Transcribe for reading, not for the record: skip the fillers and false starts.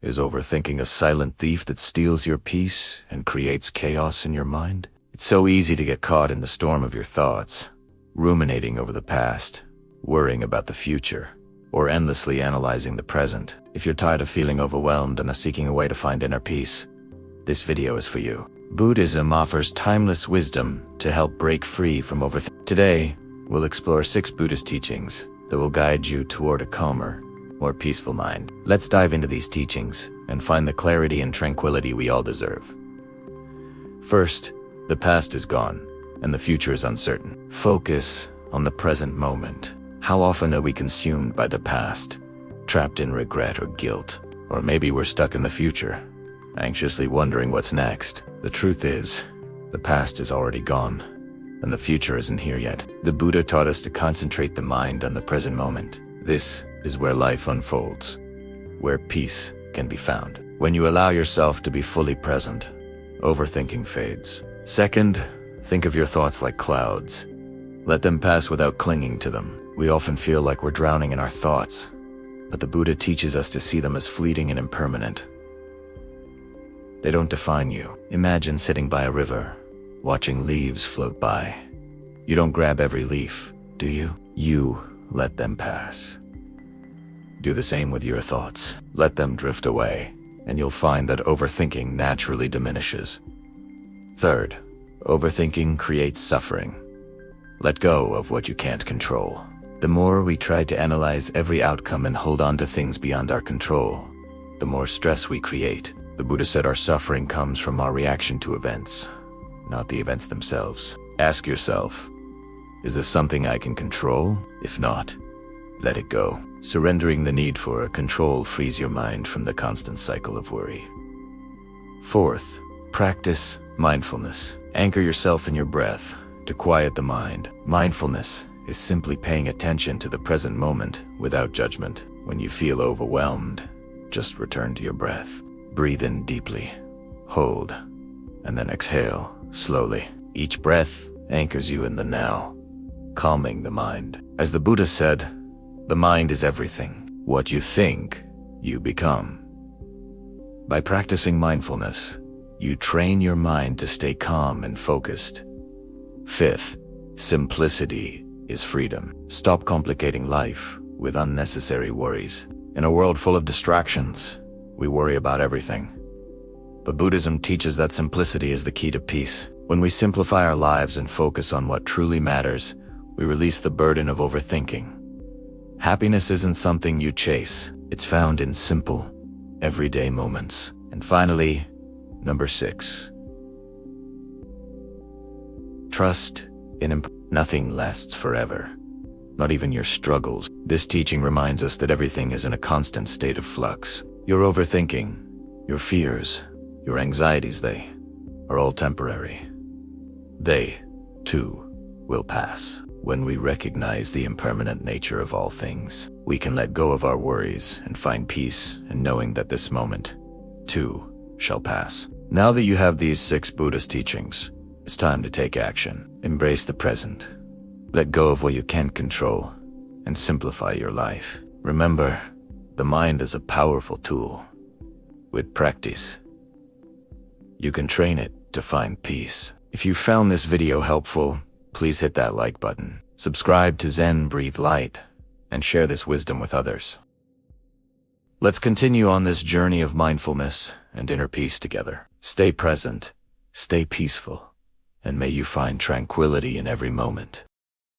Is overthinking a silent thief that steals your peace and creates chaos in your mind? It's so easy to get caught in the storm of your thoughts, ruminating over the past, worrying about the future, or endlessly analyzing the present. If you're tired of feeling overwhelmed and are seeking a way to find inner peace, this video is for you. Buddhism offers timeless wisdom to help break free from overthinking. Today, we'll explore 6 Buddhist teachings that will guide you toward a calmer, more peaceful mind. Let's dive into these teachings and find the clarity and tranquility we all deserve. First, the past is gone and the future is uncertain. Focus on the present moment. How often are we consumed by the past, trapped in regret or guilt? Or maybe we're stuck in the future, anxiously wondering what's next. The truth is, the past is already gone, and the future isn't here yet. The Buddha taught us to concentrate the mind on the present moment. This is where life unfolds, where peace can be found. When you allow yourself to be fully present, overthinking fades. Second, think of your thoughts like clouds. Let them pass without clinging to them. We often feel like we're drowning in our thoughts, but the Buddha teaches us to see them as fleeting and impermanent. They don't define you. Imagine sitting by a river, watching leaves float by. You don't grab every leaf, do you? You let them pass. Do the same with your thoughts. Let them drift away, and you'll find that overthinking naturally diminishes. Third, overthinking creates suffering. Let go of what you can't control. The more we try to analyze every outcome and hold on to things beyond our control, the more stress we create. The Buddha said our suffering comes from our reaction to events, not the events themselves. Ask yourself, is this something I can control? If not, let it go. Surrendering the need for control frees your mind from the constant cycle of worry. Fourth, practice mindfulness. Anchor yourself in your breath to quiet the mind. Mindfulness is simply paying attention to the present moment without judgment. When you feel overwhelmed, just return to your breath. Breathe in deeply, hold, and then exhale slowly. Each breath anchors you in the now, calming the mind. As the Buddha said, the mind is everything. What you think, you become. By practicing mindfulness, you train your mind to stay calm and focused. Fifth, simplicity is freedom. Stop complicating life with unnecessary worries. In a world full of distractions, we worry about everything. But Buddhism teaches that simplicity is the key to peace. When we simplify our lives and focus on what truly matters, we release the burden of overthinking. Happiness isn't something you chase. It's found in simple, everyday moments. And finally, number 6. Trust in nothing lasts forever, not even your struggles. This teaching reminds us that everything is in a constant state of flux. Your overthinking, your fears, your anxieties, they are all temporary. They, too, will pass. When we recognize the impermanent nature of all things, we can let go of our worries and find peace in knowing that this moment, too, shall pass. Now that you have these 6 Buddhist teachings, it's time to take action. Embrace the present. Let go of what you can't control and simplify your life. Remember, the mind is a powerful tool. With practice, you can train it to find peace. If you found this video helpful, please hit that like button, subscribe to Zen Breathe Light, and share this wisdom with others. Let's continue on this journey of mindfulness and inner peace together. Stay present, stay peaceful, and may you find tranquility in every moment.